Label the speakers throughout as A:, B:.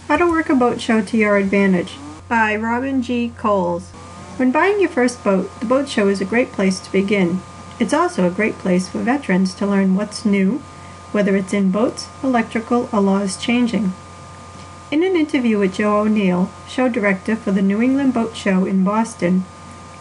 A: How to Work a Boat Show to Your Advantage by Robin G. Coles. When buying your first boat, the boat show is a great place to begin. It's also a great place for veterans to learn what's new, whether it's in boats, electrical, or laws changing. In an interview with Joe O'Neill, show director for the New England Boat Show in Boston,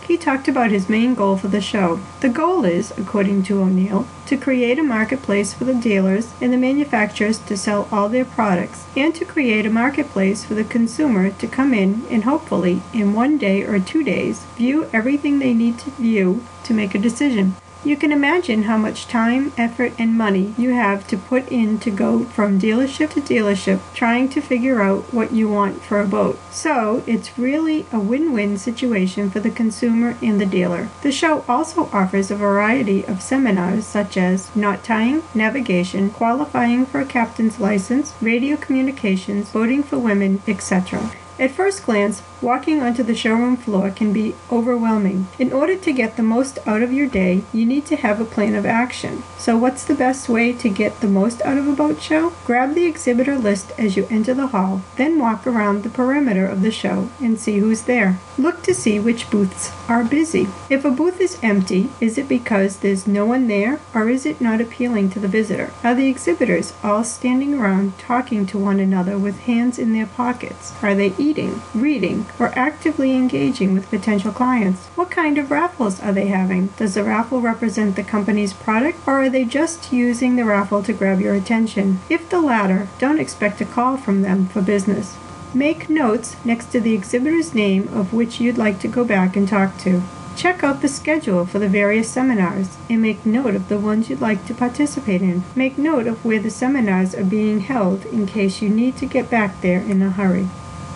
A: he talked about his main goal for the show. The goal is, according to O'Neill, to create a marketplace for the dealers and the manufacturers to sell all their products, and to create a marketplace for the consumer to come in and hopefully, in 1 day or 2 days, view everything they need to view to make a decision. You can imagine how much time, effort, and money you have to put in to go from dealership to dealership trying to figure out what you want for a boat. So, it's really a win-win situation for the consumer and the dealer. The show also offers a variety of seminars such as knot tying, navigation, qualifying for a captain's license, radio communications, boating for women, etc. At first glance, walking onto the showroom floor can be overwhelming. In order to get the most out of your day, you need to have a plan of action. So what's the best way to get the most out of a boat show? Grab the exhibitor list as you enter the hall, then walk around the perimeter of the show and see who's there. Look to see which booths are busy. If a booth is empty, is it because there's no one there, or is it not appealing to the visitor? Are the exhibitors all standing around talking to one another with hands in their pockets? Are they eating, reading, or actively engaging with potential clients? What kind of raffles are they having? Does the raffle represent the company's product, or are they just using the raffle to grab your attention? If the latter, don't expect a call from them for business. Make notes next to the exhibitor's name of which you'd like to go back and talk to. Check out the schedule for the various seminars and make note of the ones you'd like to participate in. Make note of where the seminars are being held in case you need to get back there in a hurry.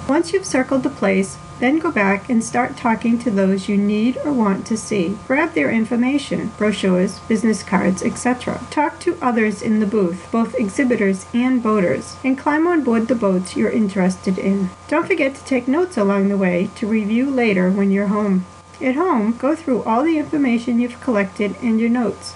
A: Once you've circled the place, then go back and start talking to those you need or want to see. Grab their information, brochures, business cards, etc. Talk to others in the booth, both exhibitors and boaters, and climb on board the boats you're interested in. Don't forget to take notes along the way to review later when you're home. At home, go through all the information you've collected and your notes.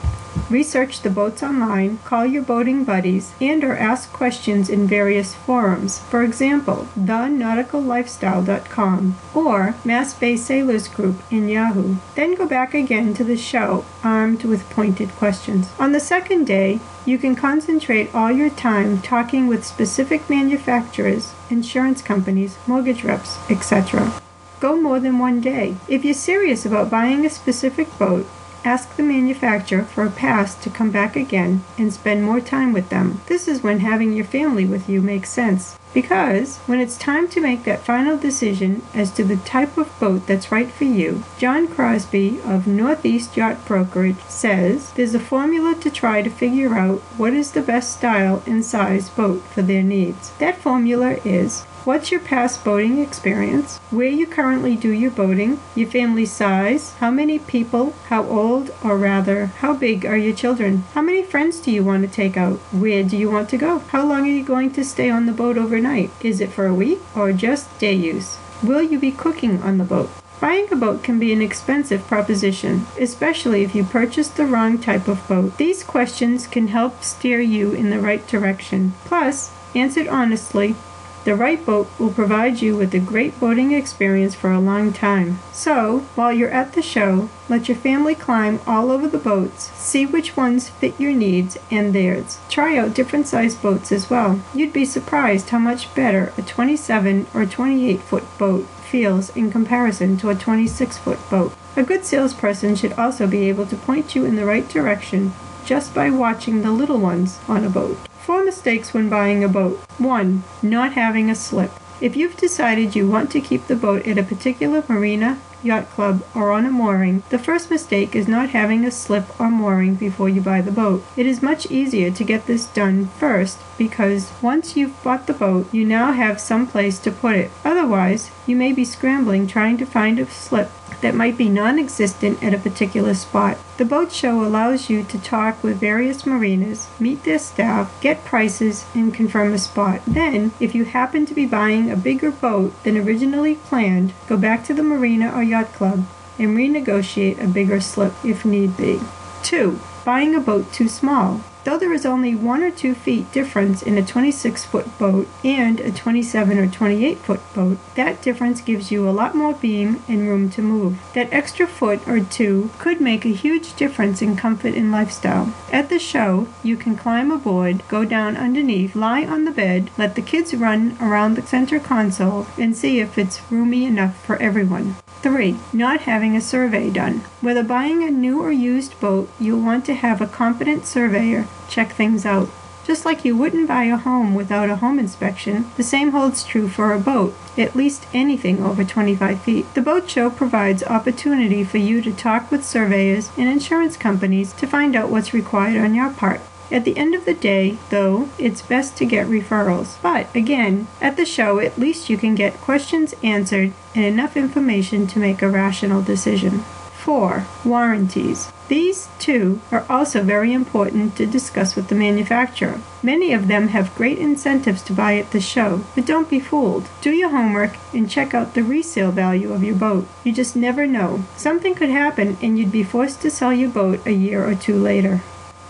A: Research the boats online, call your boating buddies, and or ask questions in various forums. For example, theNauticalLifestyle.com or Mass Bay Sailors Group in Yahoo. Then go back again to the show, armed with pointed questions. On the second day, you can concentrate all your time talking with specific manufacturers, insurance companies, mortgage reps, etc. Go more than 1 day. If you're serious about buying a specific boat, ask the manufacturer for a pass to come back again and spend more time with them. This is when having your family with you makes sense, because when it's time to make that final decision as to the type of boat that's right for you, John Crosby of Northeast Yacht Brokerage says there's a formula to try to figure out what is the best style and size boat for their needs. That formula is: what's your past boating experience? Where you currently do your boating? Your family size? How many people? How old, or rather, how big are your children? How many friends do you want to take out? Where do you want to go? How long are you going to stay on the boat overnight? Is it for a week or just day use? Will you be cooking on the boat? Buying a boat can be an expensive proposition, especially if you purchase the wrong type of boat. These questions can help steer you in the right direction. Plus, answered honestly, the right boat will provide you with a great boating experience for a long time. So, while you're at the show, let your family climb all over the boats, see which ones fit your needs and theirs. Try out different size boats as well. You'd be surprised how much better a 27 or 28-foot boat feels in comparison to a 26-foot boat. A good salesperson should also be able to point you in the right direction just by watching the little ones on a boat. 4 mistakes when buying a boat. 1. Not having a slip. If you've decided you want to keep the boat at a particular marina, yacht club, or on a mooring, the first mistake is not having a slip or mooring before you buy the boat. It is much easier to get this done first because once you've bought the boat, you now have some place to put it. Otherwise, you may be scrambling trying to find a slip that might be non-existent at a particular spot. The boat show allows you to talk with various marinas, meet their staff, get prices, and confirm a spot. Then, if you happen to be buying a bigger boat than originally planned, go back to the marina or yacht club and renegotiate a bigger slip if need be. 2. Buying a boat too small. Though there is only 1 or 2 feet difference in a 26-foot boat and a 27 or 28-foot boat, that difference gives you a lot more beam and room to move. That extra foot or 2 could make a huge difference in comfort and lifestyle. At the show, you can climb aboard, go down underneath, lie on the bed, let the kids run around the center console, and see if it's roomy enough for everyone. 3. Not having a survey done. Whether buying a new or used boat, you'll want to have a competent surveyor check things out. Just like you wouldn't buy a home without a home inspection, the same holds true for a boat, at least anything over 25 feet. The boat show provides opportunity for you to talk with surveyors and insurance companies to find out what's required on your part. At the end of the day, though, it's best to get referrals. But, again, at the show, at least you can get questions answered and enough information to make a rational decision. 4. Warranties. These, too, are also very important to discuss with the manufacturer. Many of them have great incentives to buy at the show, but don't be fooled. Do your homework and check out the resale value of your boat. You just never know. Something could happen and you'd be forced to sell your boat a year or 2 later.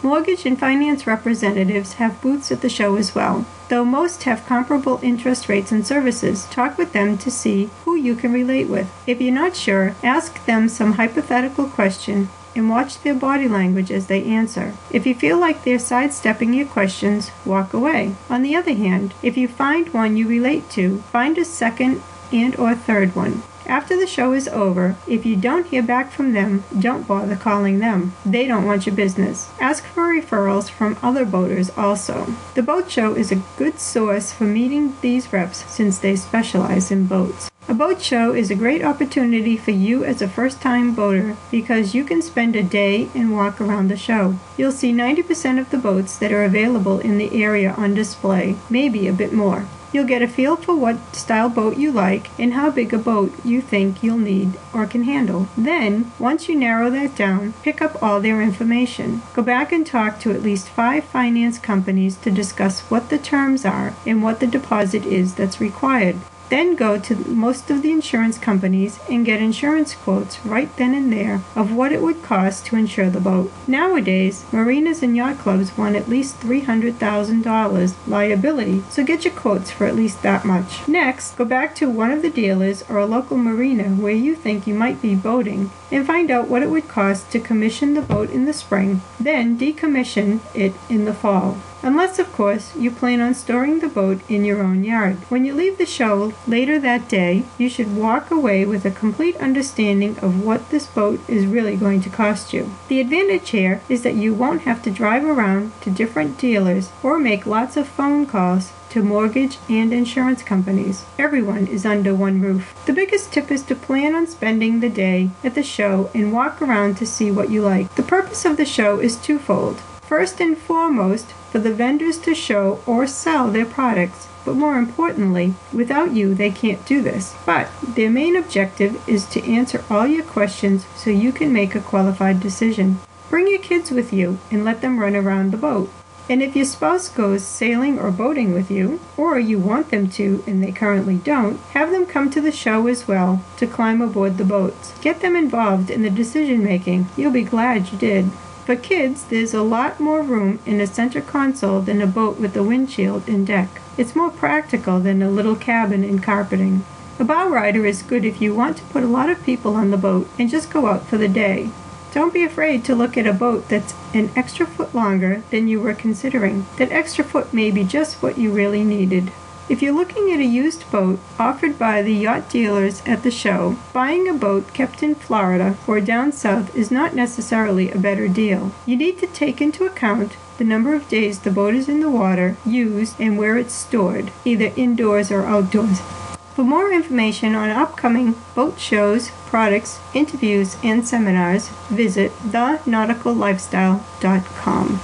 A: Mortgage and finance representatives have booths at the show as well. Though most have comparable interest rates and services, talk with them to see who you can relate with. If you're not sure, ask them some hypothetical question and watch their body language as they answer. If you feel like they're sidestepping your questions, walk away. On the other hand, if you find one you relate to, find a second and/or third one. After the show is over, if you don't hear back from them, don't bother calling them. They don't want your business. Ask for referrals from other boaters also. The boat show is a good source for meeting these reps since they specialize in boats. A boat show is a great opportunity for you as a first-time boater because you can spend a day and walk around the show. You'll see 90% of the boats that are available in the area on display, maybe a bit more. You'll get a feel for what style boat you like and how big a boat you think you'll need or can handle. Then, once you narrow that down, pick up all their information. Go back and talk to at least 5 finance companies to discuss what the terms are and what the deposit is that's required. Then go to most of the insurance companies and get insurance quotes right then and there of what it would cost to insure the boat. Nowadays, marinas and yacht clubs want at least $300,000 liability, so get your quotes for at least that much. Next, go back to one of the dealers or a local marina where you think you might be boating and find out what it would cost to commission the boat in the spring, then decommission it in the fall. Unless, of course, you plan on storing the boat in your own yard. When you leave the show later that day, you should walk away with a complete understanding of what this boat is really going to cost you. The advantage here is that you won't have to drive around to different dealers or make lots of phone calls to mortgage and insurance companies. Everyone is under one roof. The biggest tip is to plan on spending the day at the show and walk around to see what you like. The purpose of the show is twofold. First and foremost, for the vendors to show or sell their products, but more importantly, without you they can't do this. But their main objective is to answer all your questions so you can make a qualified decision. Bring your kids with you and let them run around the boat. And if your spouse goes sailing or boating with you, or you want them to and they currently don't, have them come to the show as well to climb aboard the boats. Get them involved in the decision making. You'll be glad you did. For kids, there's a lot more room in a center console than a boat with a windshield and deck. It's more practical than a little cabin and carpeting. A bow rider is good if you want to put a lot of people on the boat and just go out for the day. Don't be afraid to look at a boat that's an extra foot longer than you were considering. That extra foot may be just what you really needed. If you're looking at a used boat offered by the yacht dealers at the show, buying a boat kept in Florida or down south is not necessarily a better deal. You need to take into account the number of days the boat is in the water, used, and where it's stored, either indoors or outdoors. For more information on upcoming boat shows, products, interviews, and seminars, visit thenauticallifestyle.com.